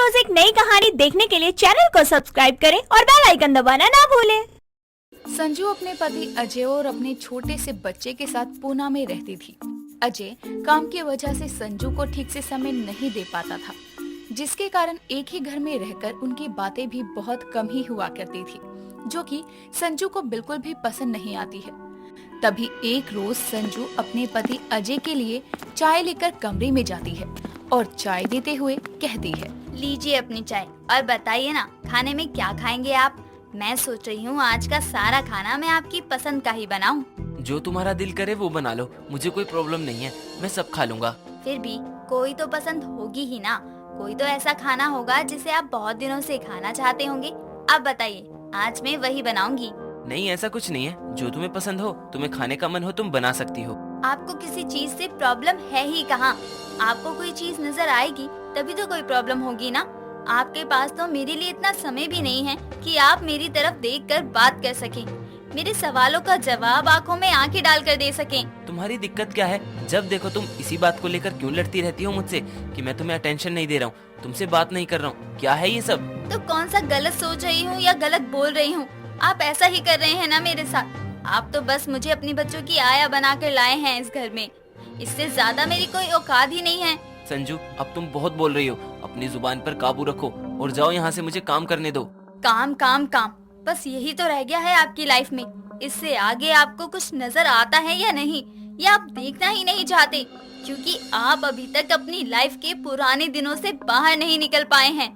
रोज एक नई कहानी देखने के लिए चैनल को सब्सक्राइब करें और बेल आइकन दबाना ना भूलें। संजू अपने पति अजय और अपने छोटे से बच्चे के साथ पूना में रहती थी। अजय काम की वजह से संजू को ठीक से समय नहीं दे पाता था, जिसके कारण एक ही घर में रहकर उनकी बातें भी बहुत कम ही हुआ करती थी, जो कि संजू को बिल्कुल भी पसंद नहीं आती है। तभी एक रोज संजू अपने पति अजय के लिए चाय लेकर कमरे में जाती है और चाय देते हुए कहती है, लीजिए अपनी चाय और बताइए ना, खाने में क्या खाएंगे आप? मैं सोच रही हूँ आज का सारा खाना मैं आपकी पसंद का ही बनाऊं। जो तुम्हारा दिल करे वो बना लो, मुझे कोई प्रॉब्लम नहीं है, मैं सब खा लूँगा। फिर भी कोई तो पसंद होगी ही ना, कोई तो ऐसा खाना होगा जिसे आप बहुत दिनों से खाना चाहते होंगे। आप बताइए, आज मैं वही बनाऊंगी। नहीं, ऐसा कुछ नहीं है, जो तुम्हें पसंद हो, तुम्हें खाने का मन हो, तुम बना सकती हो। आपको किसी चीज से प्रॉब्लम है ही कहाँ? आपको कोई चीज नजर आएगी तभी तो कोई प्रॉब्लम होगी ना। आपके पास तो मेरे लिए इतना समय भी नहीं है कि आप मेरी तरफ देखकर बात कर सकें, मेरे सवालों का जवाब आंखों में आंखें डालकर दे सकें। तुम्हारी दिक्कत क्या है? जब देखो तुम इसी बात को लेकर क्यों लड़ती रहती हो मुझसे कि मैं तुम्हें अटेंशन नहीं दे रहा हूँ, तुमसे बात नहीं कर रहा हूँ? क्या है ये सब? तो कौन सा गलत सोच रही हूँ या गलत बोल रही हूँ? आप ऐसा ही कर रहे हैं ना मेरे साथ। आप तो बस मुझे अपनी बच्चों की आया बना कर लाए हैं इस घर में, इससे ज्यादा मेरी कोई औकात ही नहीं है। संजू, अब तुम बहुत बोल रही हो, अपनी जुबान पर काबू रखो और जाओ यहाँ से, मुझे काम करने दो। काम काम काम, बस यही तो रह गया है आपकी लाइफ में। इससे आगे आपको कुछ नजर आता है या नहीं, या आप देखना ही नहीं चाहते? क्योंकि आप अभी तक अपनी लाइफ के पुराने दिनों से बाहर नहीं निकल पाए हैं,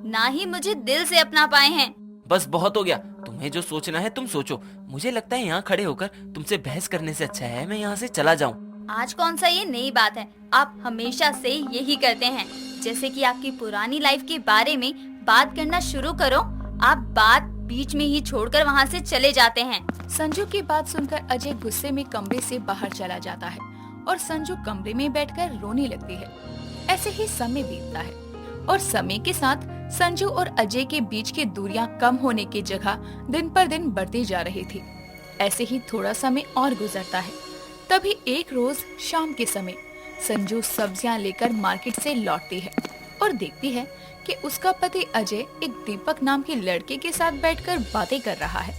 ना ही मुझे दिल से अपना पाए हैं। बस बहुत हो गया, तुम्हें जो सोचना है तुम सोचो। मुझे लगता है यहाँ खड़े होकर तुमसे बहस करने से अच्छा है मैं यहाँ से चला जाऊँ। आज कौन सा ये नई बात है? आप हमेशा से यही करते हैं। जैसे कि आपकी पुरानी लाइफ के बारे में बात करना शुरू करो, आप बात बीच में ही छोड़कर वहाँ से चले जाते हैं। संजू की बात सुनकर अजय गुस्से में कमरे से बाहर चला जाता है और संजू कमरे में बैठकर रोने लगती है। ऐसे ही समय बीतता है और समय के साथ संजू और अजय के बीच की दूरियां कम होने की जगह दिन पर दिन बढ़ती जा रही थी। ऐसे ही थोड़ा समय और गुजरता है। तभी एक रोज शाम के समय संजू सब्जियां लेकर मार्केट से लौटती है और देखती है कि उसका पति अजय एक दीपक नाम के लड़के के साथ बैठकर बातें कर रहा है।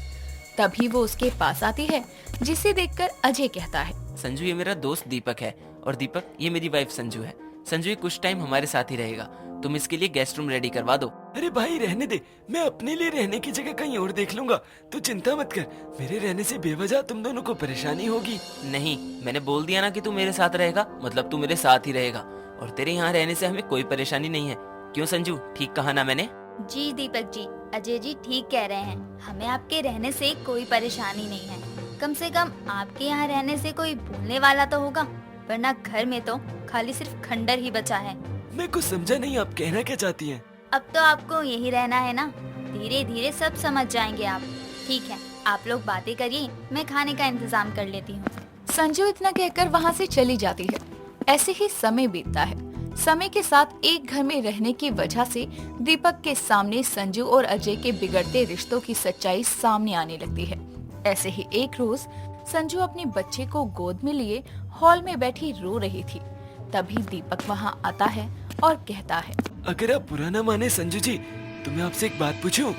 तभी वो उसके पास आती है, जिसे देखकर अजय कहता है, संजू, ये मेरा दोस्त दीपक है और दीपक, ये मेरी वाइफ संजू है। संजू ये कुछ टाइम हमारे साथ ही रहेगा, तुम इसके लिए गेस्ट रूम रेडी करवा दो। अरे भाई रहने दे, मैं अपने लिए रहने की जगह कहीं और देख लूंगा, तू चिंता मत कर। मेरे रहने से बेवजह तुम दोनों को परेशानी होगी। नहीं, मैंने बोल दिया ना कि तू मेरे साथ रहेगा, मतलब तू मेरे साथ ही रहेगा और तेरे यहाँ रहने से हमें कोई परेशानी नहीं है। क्यों संजू, ठीक कहा ना मैंने? जी दीपक जी, अजय जी ठीक कह रहे हैं, हमें आपके रहने से कोई परेशानी नहीं है। कम से कम आपके यहाँ रहने से कोई बोलने वाला तो होगा, वरना घर में तो खाली सिर्फ खंडर ही बचा है। मैं कुछ समझा नहीं, आप कहना क्या चाहती हैं? अब तो आपको यही रहना है ना, धीरे धीरे सब समझ जाएंगे आप। ठीक है, आप लोग बातें करिए, मैं खाने का इंतजाम कर लेती हूँ। संजू इतना कहकर वहाँ से चली जाती है। ऐसे ही समय बीतता है। समय के साथ एक घर में रहने की वजह से दीपक के सामने संजू और अजय के बिगड़ते रिश्तों की सच्चाई सामने आने लगती है। ऐसे ही एक रोज संजू अपने बच्चे को गोद में लिए हॉल में बैठी रो रही थी। तभी दीपक वहाँ आता है और कहता है, अगर आप बुरा न माने संजू जी, तो मैं आपसे एक बात पूछूं?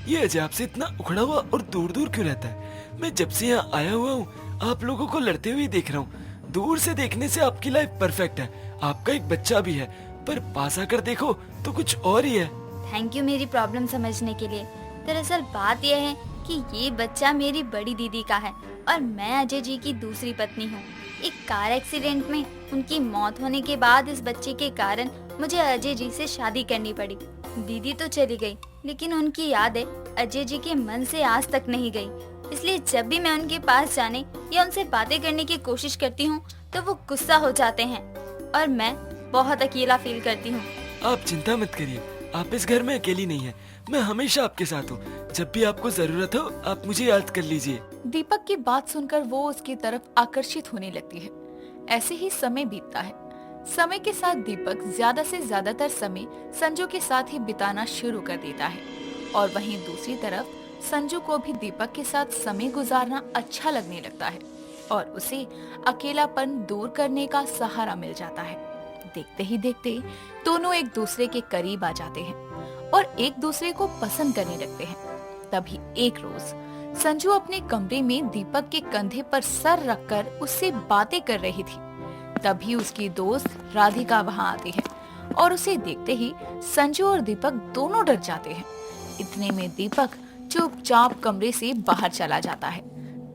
ये अजय आपसे इतना उखड़ा हुआ और दूर दूर क्यों रहता है? मैं जब से यहाँ आया हुआ हूँ आप लोगों को लड़ते हुए देख रहा हूँ। दूर से देखने से आपकी लाइफ परफेक्ट है, आपका एक बच्चा भी है, पर पास आकर देखो तो कुछ और ही है। थैंक यू मेरी प्रॉब्लम समझने के लिए। दरअसल बात यह है कि ये बच्चा मेरी बड़ी दीदी का है और मैं अजय जी की दूसरी पत्नी हूँ। एक कार एक्सीडेंट में उनकी मौत होने के बाद इस बच्चे के कारण मुझे अजय जी से शादी करनी पड़ी। दीदी तो चली गई, लेकिन उनकी यादें अजय जी के मन से आज तक नहीं गई। इसलिए जब भी मैं उनके पास जाने या उनसे बातें करने की कोशिश करती हूँ तो वो गुस्सा हो जाते हैं और मैं बहुत अकेला फील करती हूँ। आप चिंता मत करिए, आप इस घर में अकेली नहीं है, मैं हमेशा आपके साथ हूँ। जब भी आपको जरूरत हो आप मुझे याद कर लीजिए। दीपक की बात सुनकर वो उसकी तरफ आकर्षित होने लगती है। ऐसे ही समय बीतता है। समय के साथ दीपक ज्यादा से ज्यादातर समय संजू के साथ ही बिताना शुरू कर देता है और वहीं दूसरी तरफ संजू को भी दीपक के साथ समय गुजारना अच्छा लगने लगता है और उसे अकेलापन दूर करने का सहारा मिल जाता है। देखते ही देखते दोनों एक दूसरे के करीब आ जाते हैं और एक दूसरे को पसंद करने लगते हैं। तभी एक रोज संजू अपने कमरे में दीपक के कंधे पर सर रखकर उससे बातें कर रही थी। तभी उसकी दोस्त राधिका वहां आती है और उसे देखते ही संजू और दीपक दोनों डर जाते हैं। इतने में दीपक चुपचाप कमरे से बाहर चला जाता है।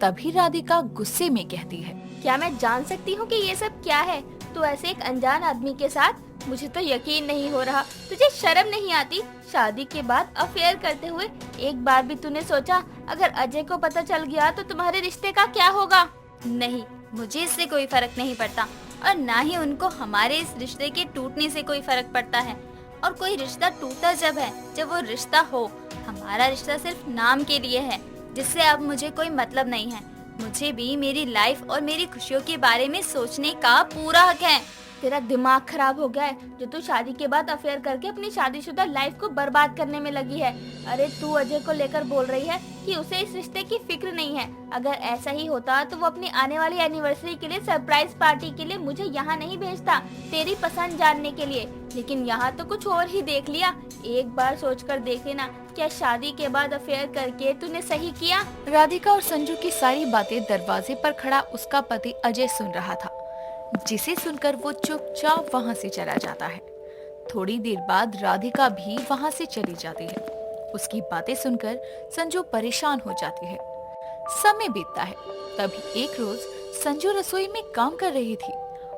तभी राधिका गुस्से में कहती है, क्या मैं जान सकती हूँ कि ये सब क्या है? तू ऐसे एक अनजान आदमी के साथ? मुझे तो यकीन नहीं हो रहा। तुझे शर्म नहीं आती? शादी के बाद अफेयर करते हुए एक बार भी तूने सोचा अगर अजय को पता चल गया तो तुम्हारे रिश्ते का क्या होगा? नहीं, मुझे इससे कोई फर्क नहीं पड़ता और ना ही उनको हमारे इस रिश्ते के टूटने से कोई फर्क पड़ता है। और कोई रिश्ता टूटा जब है जब वो रिश्ता हो। हमारा रिश्ता सिर्फ नाम के लिए है, जिससे अब मुझे कोई मतलब नहीं है। मुझे भी मेरी लाइफ और मेरी खुशियों के बारे में सोचने का पूरा हक है। तेरा दिमाग खराब हो गया है जो तू शादी के बाद अफेयर करके अपनी शादीशुदा लाइफ को बर्बाद करने में लगी है। अरे तू अजय को लेकर बोल रही है कि उसे इस रिश्ते की फिक्र नहीं है। अगर ऐसा ही होता तो वो अपनी आने वाली एनिवर्सरी के लिए सरप्राइज पार्टी के लिए मुझे यहाँ नहीं भेजता, तेरी पसंद जानने के लिए। लेकिन यहाँ तो कुछ और ही देख लिया। एक बार सोचकर देख लेना, क्या शादी के बाद अफेयर करके तूने सही किया? राधिका और संजू की सारी बातें दरवाजे पर खड़ा उसका पति अजय सुन रहा था, जिसे सुनकर वो चुपचाप वहां से चला जाता है। थोड़ी देर बाद राधिका भी वहां से चली जाती है। उसकी बातें सुनकर संजू परेशान हो जाती है। समय बीतता है। तभी एक रोज संजू रसोई में काम कर रही थी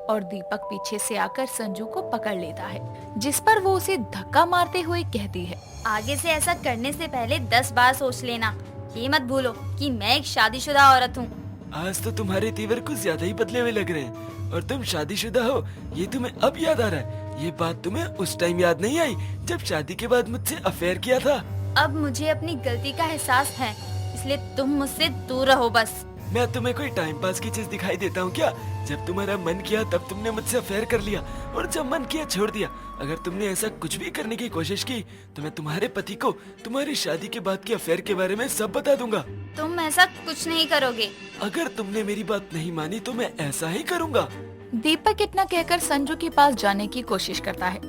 और दीपक पीछे से आकर संजू को पकड़ लेता है, जिस पर वो उसे धक्का मारते हुए कहती है, आगे से ऐसा करने से पहले 10 बार सोच लेना। ये मत भूलो कि मैं एक शादीशुदा औरत हूँ। आज तो तुम्हारे तेवर कुछ ज्यादा ही बदले हुए लग रहे हैं और तुम शादीशुदा हो, ये तुम्हें अब याद आ रहा है। ये बात तुम्हें उस टाइम याद नहीं आई जब शादी के बाद मुझसे अफेयर किया था। अब मुझे अपनी गलती का एहसास है, इसलिए तुम मुझसे दूर रहो बस। मैं तुम्हें कोई टाइम पास की चीज दिखाई देता हूँ क्या? जब तुम्हारा मन किया तब तुमने मुझसे अफेयर कर लिया और जब मन किया छोड़ दिया। अगर तुमने ऐसा कुछ भी करने की कोशिश की तो मैं तुम्हारे पति को तुम्हारी शादी के बाद के अफेयर के बारे में सब बता दूंगा। तुम ऐसा कुछ नहीं करोगे। अगर तुमने मेरी बात नहीं मानी तो मैं ऐसा ही करूँगा। दीपक इतना कहकर संजू के पास जाने की कोशिश करता है।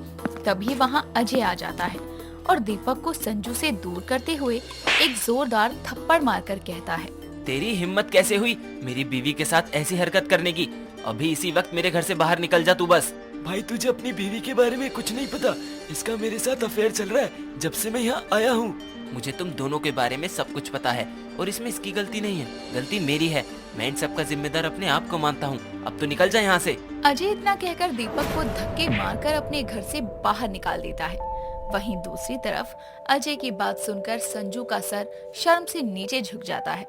तभी वहाँ अजय आ जाता है और दीपक को संजू से दूर करते हुए एक जोरदार थप्पड़ मारकर कहता है, तेरी हिम्मत कैसे हुई मेरी बीवी के साथ ऐसी हरकत करने की? अभी इसी वक्त मेरे घर से बाहर निकल जा तू बस। भाई तुझे अपनी बीवी के बारे में कुछ नहीं पता। इसका मेरे साथ अफेयर चल रहा है जब से मैं यहाँ आया हूँ। मुझे तुम दोनों के बारे में सब कुछ पता है और इसमें इसकी गलती नहीं है, गलती मेरी है। मैं इन सब का जिम्मेदार अपने आप को मानता हूँ। अब तो निकल जा यहाँ से। अजय इतना कहकर दीपक को धक्के मारकर अपने घर से बाहर निकाल देता है। वहीं दूसरी तरफ अजय की बात सुनकर संजू का सर शर्म से नीचे झुक जाता है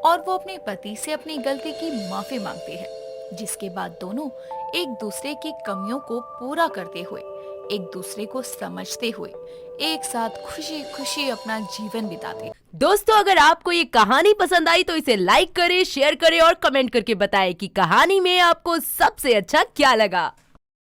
और वो अपने पति से अपनी गलती की माफी मांगती है, जिसके बाद दोनों एक दूसरे की कमियों को पूरा करते हुए, एक दूसरे को समझते हुए एक साथ खुशी खुशी अपना जीवन बिताते। दोस्तों, अगर आपको ये कहानी पसंद आई तो इसे लाइक करें, शेयर करें और कमेंट करके बताएं कि कहानी में आपको सबसे अच्छा क्या लगा।